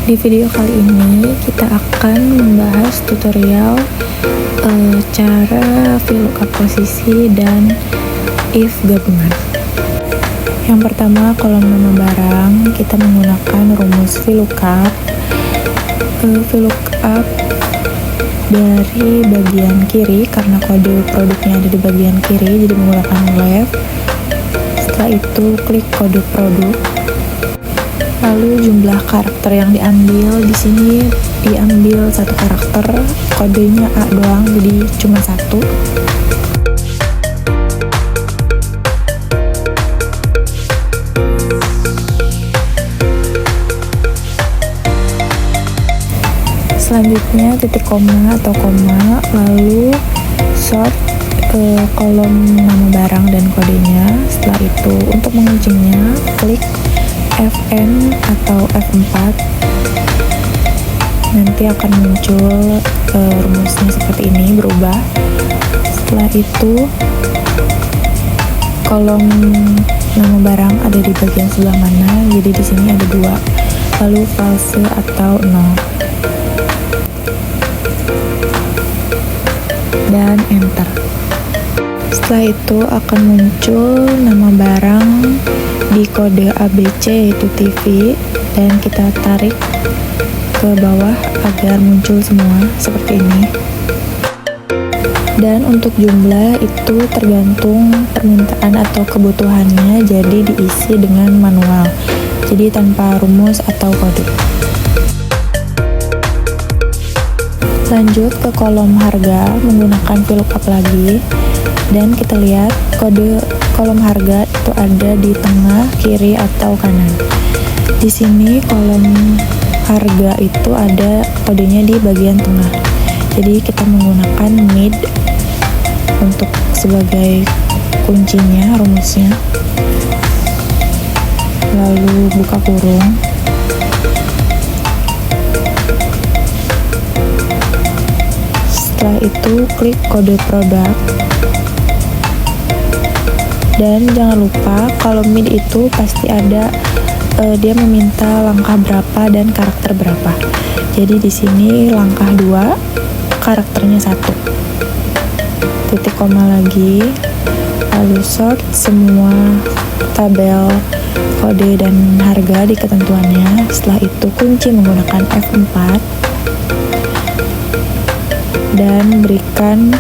Di video kali ini kita akan membahas tutorial cara VLOOKUP posisi dan if gabungan. Yang pertama, kolom nama barang kita menggunakan rumus VLOOKUP. VLOOKUP dari bagian kiri karena kode produknya ada di bagian kiri, jadi menggunakan left. Setelah itu klik kode produk. Lalu jumlah karakter yang diambil di sini diambil satu karakter, kodenya A doang, jadi cuma satu. Selanjutnya titik koma atau koma, lalu sort ke kolom nama barang dan kodenya. Setelah itu untuk menguncinya klik Fn atau F4, nanti akan muncul rumusnya seperti ini berubah. Setelah itu kolom nama barang ada di bagian sebelah mana, jadi di sini ada 2, lalu false atau 0 dan enter. Setelah itu akan muncul nama barang di kode ABC yaitu TV, dan kita tarik ke bawah agar muncul semua seperti ini. Dan untuk jumlah itu tergantung permintaan atau kebutuhannya, jadi diisi dengan manual, jadi tanpa rumus atau kode. Lanjut ke kolom harga menggunakan VLOOKUP lagi, dan kita lihat kode kolom harga itu ada di tengah, kiri, atau kanan. Di sini kolom harga itu ada kodenya di bagian tengah, jadi kita menggunakan mid untuk sebagai kuncinya, rumusnya. Lalu buka kurung. Setelah itu klik kode produk. Dan jangan lupa kalau mid itu pasti ada dia meminta langkah berapa dan karakter berapa. Jadi di sini langkah 2, karakternya 1. Titik koma lagi, lalu sort semua tabel kode dan harga di ketentuannya. Setelah itu kunci menggunakan F4 dan berikan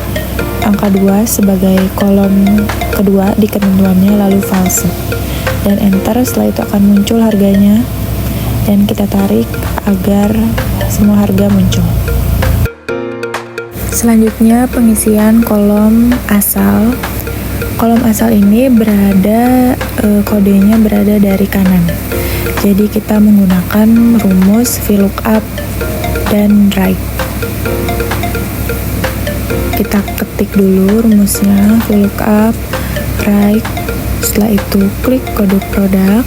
angka 2 sebagai kolom kedua di ketentuannya, lalu false dan enter. Setelah itu akan muncul harganya dan kita tarik agar semua harga muncul. Selanjutnya pengisian kolom asal. Kolom asal ini berada kodenya berada dari kanan, jadi kita menggunakan rumus VLOOKUP dan right. Kita ketik dulu rumusnya VLOOKUP right. Setelah itu klik kode produk,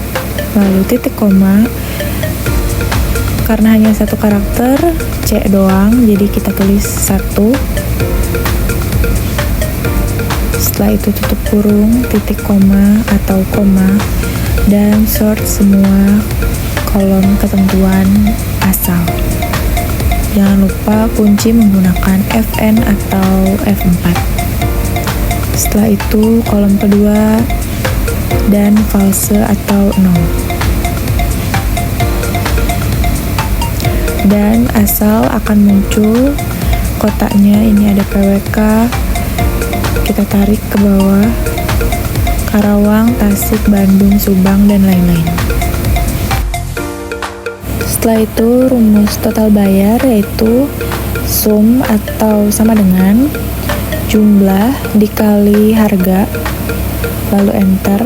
lalu titik koma. Karena hanya satu karakter C doang, jadi kita tulis 1. Setelah itu tutup kurung, titik koma atau koma, dan sort semua kolom ketentuan asal. Jangan lupa kunci menggunakan Fn atau F4. Setelah itu kolom kedua dan false atau 0. Dan asal akan muncul kotaknya, ini ada PWK, kita tarik ke bawah, Karawang, Tasik, Bandung, Subang, dan lain-lain. Setelah itu rumus total bayar yaitu sum atau sama dengan jumlah dikali harga, lalu enter,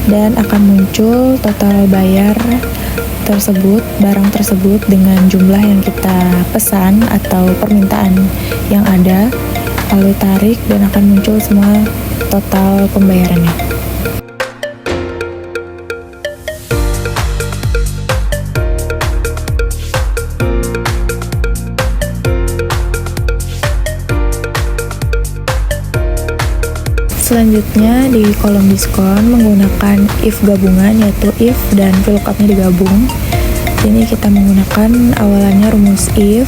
dan akan muncul total bayar tersebut, barang tersebut dengan jumlah yang kita pesan atau permintaan yang ada, lalu tarik dan akan muncul semua total pembayarannya. Selanjutnya di kolom diskon menggunakan if gabungan, yaitu if dan VLOOKUP-nya digabung. Ini kita menggunakan awalannya rumus if,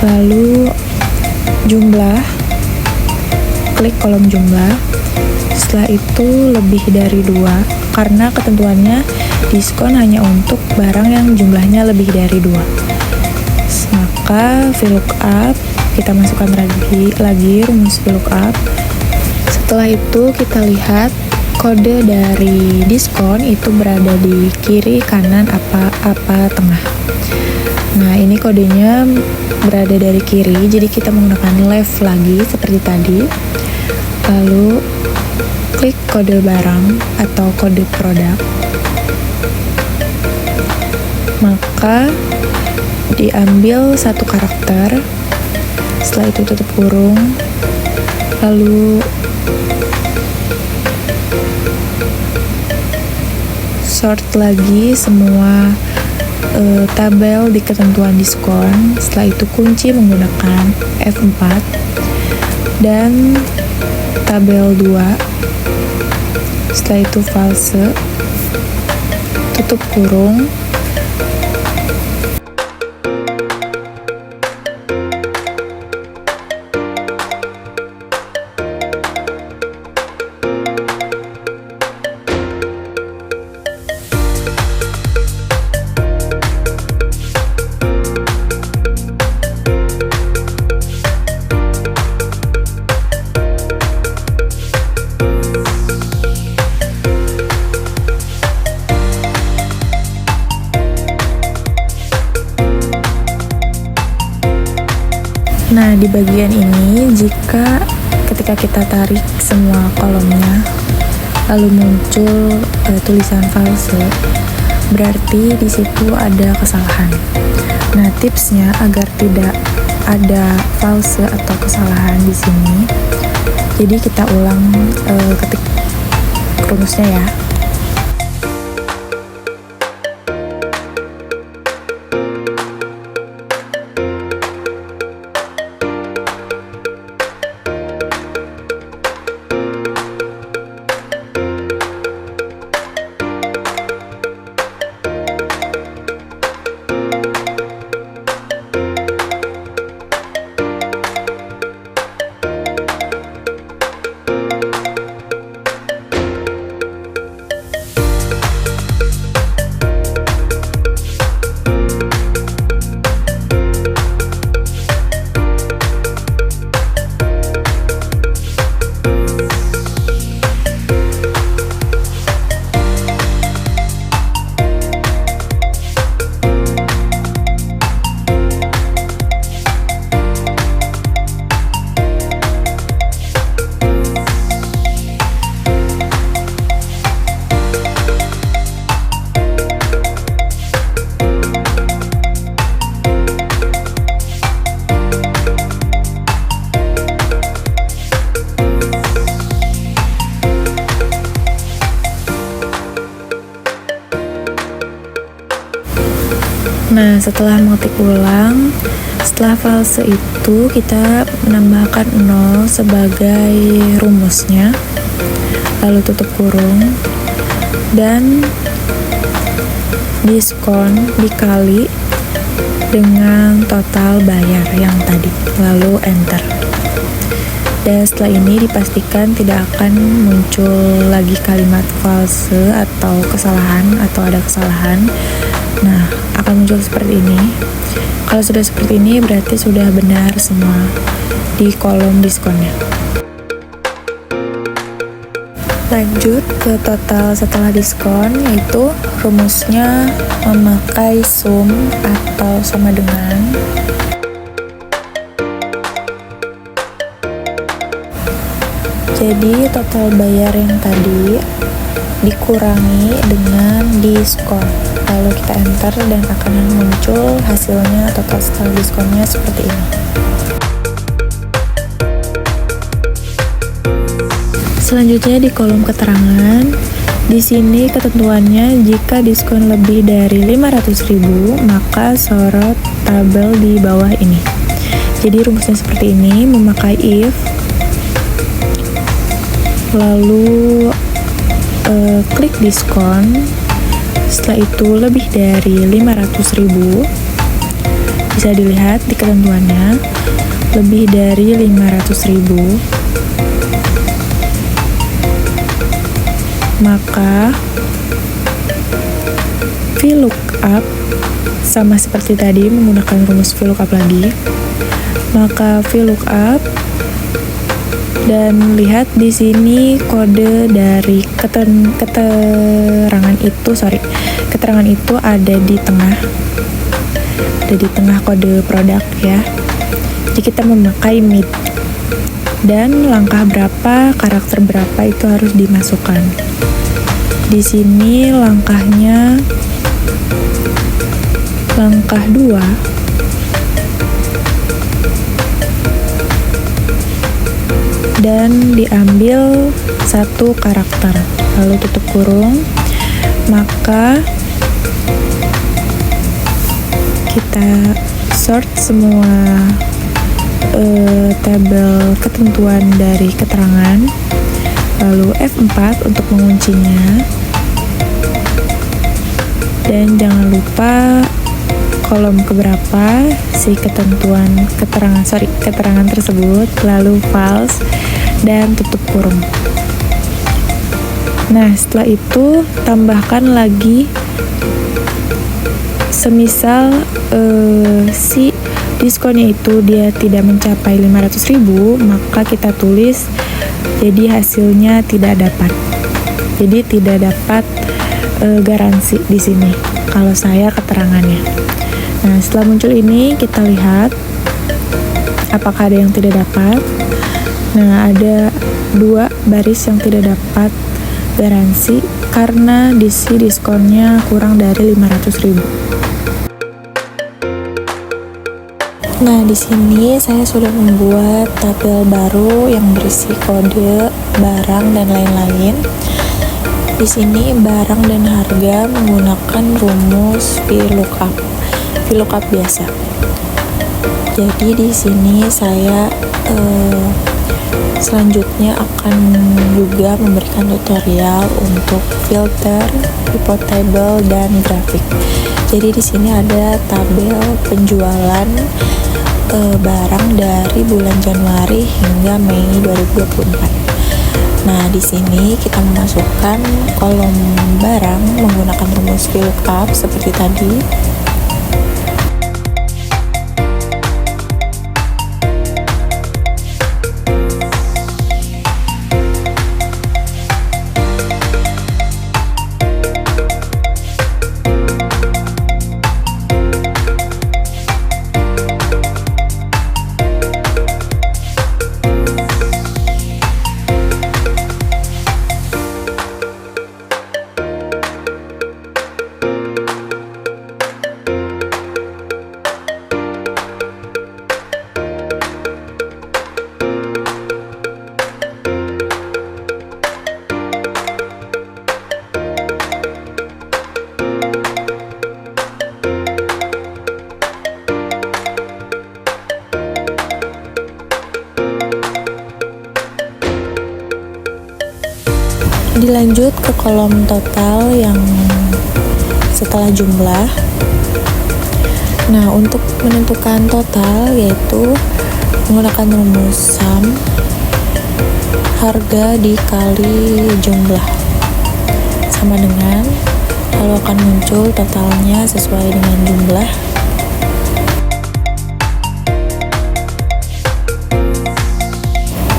lalu jumlah, klik kolom jumlah. Setelah itu lebih dari 2, karena ketentuannya diskon hanya untuk barang yang jumlahnya lebih dari 2. Maka VLOOKUP, kita masukkan lagi rumus VLOOKUP. Setelah itu kita lihat kode dari diskon itu berada di kiri, kanan, apa tengah. Nah, ini kodenya berada dari kiri, jadi kita menggunakan left lagi seperti tadi. Lalu klik kode barang atau kode produk. Maka diambil satu karakter, setelah itu tutup kurung, lalu sort lagi semua tabel di ketentuan diskon. Setelah itu kunci menggunakan F4 dan tabel 2. Setelah itu false, tutup kurung. Nah, di bagian ini ketika kita tarik semua kolomnya lalu muncul tulisan false, berarti di situ ada kesalahan. Nah, tipsnya agar tidak ada false atau kesalahan di sini, jadi kita ulang ketik rumusnya ya. Nah, setelah mengetik ulang, setelah false itu kita menambahkan 0 sebagai rumusnya, lalu tutup kurung, dan diskon dikali dengan total bayar yang tadi, lalu enter. Dan setelah ini dipastikan tidak akan muncul lagi kalimat false atau kesalahan atau ada kesalahan. Nah, akan muncul seperti ini. Kalau sudah seperti ini berarti sudah benar semua di kolom diskonnya. Lanjut ke total setelah diskon, yaitu rumusnya memakai sum atau sama dengan jadi total bayar yang tadi dikurangi dengan diskon, lalu kita enter dan akan muncul hasilnya total setelah diskonnya seperti ini. Selanjutnya di kolom keterangan, di sini ketentuannya jika diskon lebih dari 500.000 maka sorot tabel di bawah ini. Jadi rumusnya seperti ini, memakai if, lalu klik diskon, setelah itu lebih dari 500.000. Bisa dilihat di ketentuannya, lebih dari 500.000. Maka VLOOKUP sama seperti tadi menggunakan rumus VLOOKUP lagi. Maka VLOOKUP, dan lihat di sini kode dari keterangan itu ada di tengah. Ada di tengah kode produk ya. Jadi kita memakai mid. Dan langkah berapa, karakter berapa itu harus dimasukkan. Di sini langkahnya langkah 2. Dan diambil satu karakter, lalu tutup kurung. Maka kita sort semua tabel ketentuan dari keterangan, lalu F4 untuk menguncinya. Dan jangan lupa kolom keberapa si keterangan tersebut, lalu false dan tutup kurung. Nah, setelah itu tambahkan lagi, semisal si diskonnya itu dia tidak mencapai 500.000, maka kita tulis jadi hasilnya tidak dapat. Jadi tidak dapat garansi di sini kalau saya keterangannya. Nah, setelah muncul ini kita lihat apakah ada yang tidak dapat. Nah, ada 2 baris yang tidak dapat garansi karena diskonnya kurang dari 500.000. Nah, di sini saya sudah membuat tabel baru yang berisi kode, barang, dan lain-lain. Di sini barang dan harga menggunakan rumus VLOOKUP biasa. Jadi di sini saya selanjutnya akan juga memberikan tutorial untuk filter, pivot table, dan grafik. Jadi di sini ada tabel penjualan barang dari bulan Januari hingga Mei 2024. Nah, di sini kita memasukkan kolom barang menggunakan rumus VLOOKUP seperti tadi. Dilanjut ke kolom total yang setelah jumlah. Nah, untuk menentukan total yaitu menggunakan rumus sum, harga dikali jumlah sama dengan, lalu akan muncul totalnya sesuai dengan jumlah.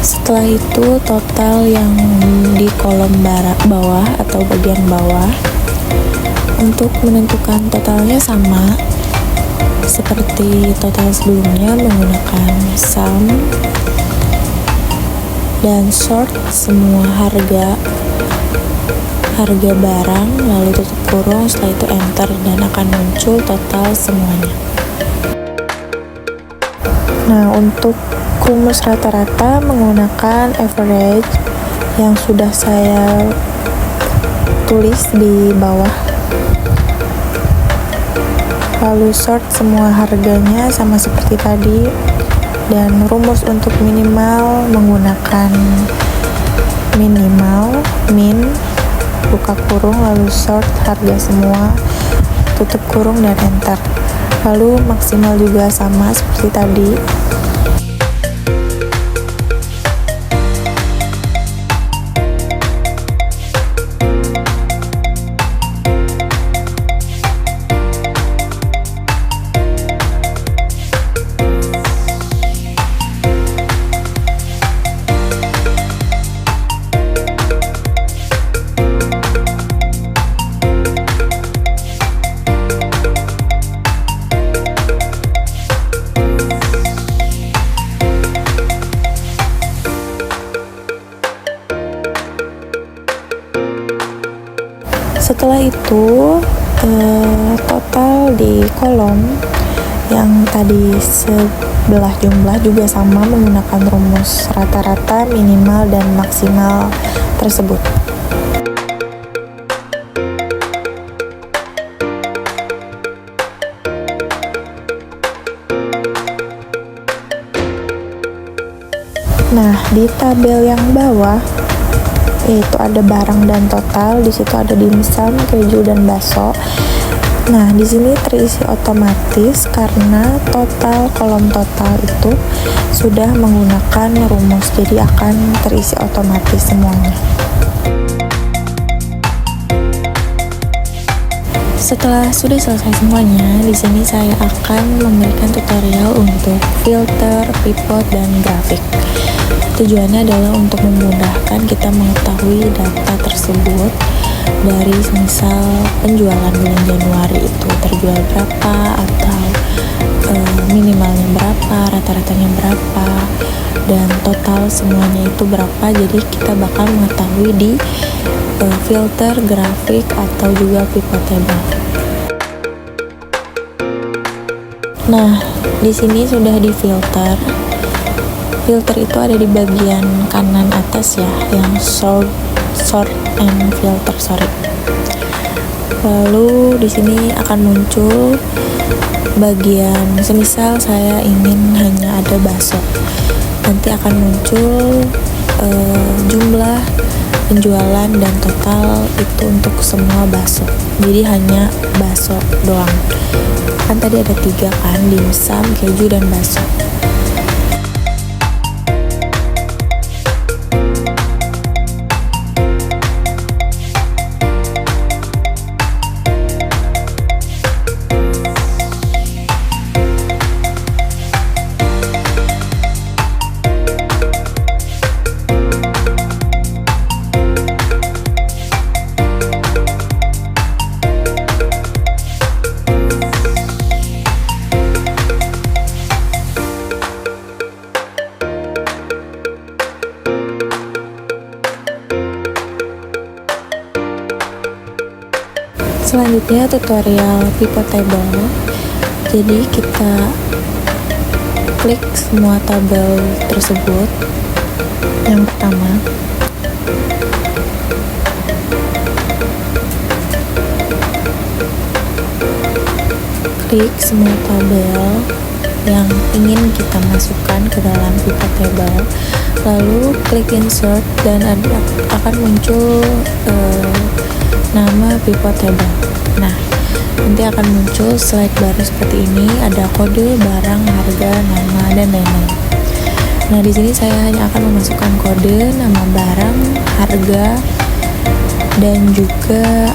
Setelah itu total yang di kolom bawah atau bagian bawah. Untuk menentukan totalnya sama seperti total sebelumnya, menggunakan sum dan sort semua harga barang, lalu tutup kurung, setelah itu enter, dan akan muncul total semuanya. Nah, untuk rumus rata-rata menggunakan average yang sudah saya tulis di bawah, lalu sort semua harganya sama seperti tadi, dan rumus untuk minimal menggunakan minimal min buka kurung, lalu sort harga semua, tutup kurung dan enter. Lalu maksimal juga sama seperti tadi. Setelah itu total di kolom yang tadi sebelah jumlah juga sama menggunakan rumus rata-rata, minimal, dan maksimal tersebut. Nah, di tabel yang bawah yaitu ada barang dan total, di situ ada dimsum, keju, dan bakso. Nah, di sini terisi otomatis karena kolom total itu sudah menggunakan rumus, jadi akan terisi otomatis semuanya. Setelah sudah selesai semuanya, di sini saya akan memberikan tutorial untuk filter, pivot, dan grafik. Tujuannya adalah untuk memudahkan kita mengetahui data tersebut dari misal penjualan bulan Januari itu terjual berapa, atau minimalnya berapa, rata-ratanya berapa, dan total semuanya itu berapa. Jadi kita bakal mengetahui di filter, grafik, atau juga pivot table. Nah, di sini sudah di filter. Filter itu ada di bagian kanan atas ya, yang sort and filter, Lalu di sini akan muncul bagian, semisal saya ingin hanya ada bakso, nanti akan muncul jumlah penjualan dan total itu untuk semua bakso. Jadi hanya bakso doang. Kan tadi ada 3 kan, dimsum, keju, dan bakso. Selanjutnya tutorial pivot table. Jadi kita klik semua tabel tersebut. Yang pertama, klik semua tabel yang ingin kita masukkan ke dalam pivot table, lalu klik insert dan akan muncul nama pivot table. Nah, nanti akan muncul slide baru seperti ini, ada kode, barang, harga, nama, dan lain-lain. Nah, di sini saya hanya akan memasukkan kode, nama barang, harga, dan juga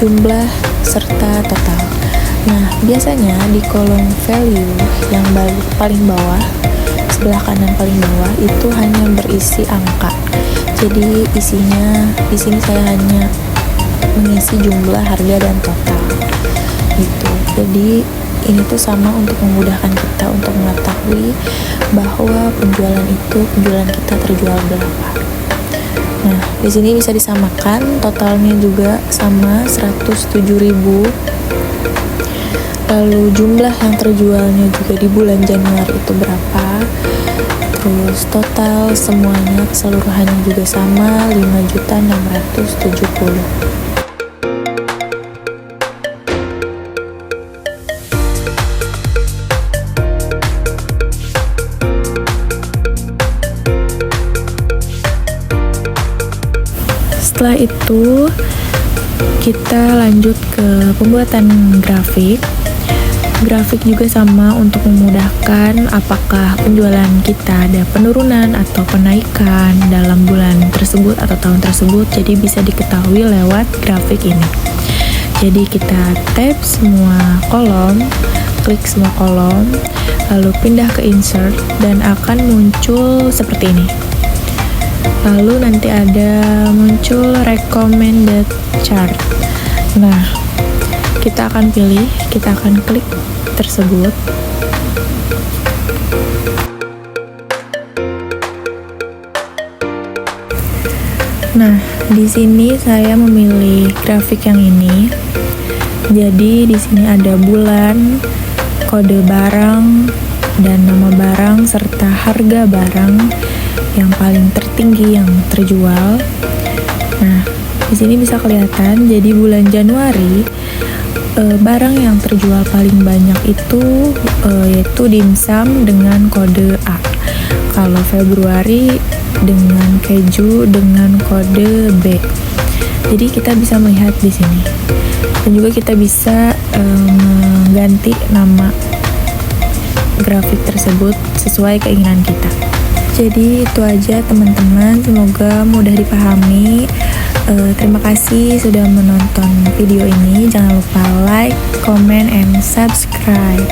jumlah serta total. Nah, biasanya di kolom value yang paling bawah, sebelah kanan paling bawah itu hanya berisi angka. Jadi isinya di sini saya hanya mengisi jumlah, harga, dan total gitu. Jadi ini tuh sama untuk memudahkan kita untuk mengetahui bahwa penjualan kita terjual berapa. Nah, di sini bisa disamakan, totalnya juga sama 107.000. Lalu jumlah yang terjualnya juga di bulan Januari itu berapa. Terus total semuanya keseluruhannya juga sama, 5.670.000. Setelah itu kita lanjut ke pembuatan grafik. Grafik juga sama untuk memudahkan apakah penjualan kita ada penurunan atau penaikan dalam bulan tersebut atau tahun tersebut, jadi bisa diketahui lewat grafik ini. Jadi kita tap semua kolom, klik semua kolom, lalu pindah ke insert dan akan muncul seperti ini. Lalu nanti ada muncul recommended chart. Nah, kita akan pilih, kita akan klik tersebut. Nah, di sini saya memilih grafik yang ini. Jadi di sini ada bulan, kode barang, dan nama barang serta harga barang yang paling tertinggi yang terjual. Nah, di sini bisa kelihatan. Jadi bulan Januari barang yang terjual paling banyak itu yaitu dimsum dengan kode A. Kalau Februari dengan keju dengan kode B. Jadi kita bisa melihat di sini. Dan juga kita bisa mengganti nama grafik tersebut sesuai keinginan kita. Jadi itu aja teman-teman, semoga mudah dipahami. Terima kasih sudah menonton video ini. Jangan lupa like, comment, and subscribe.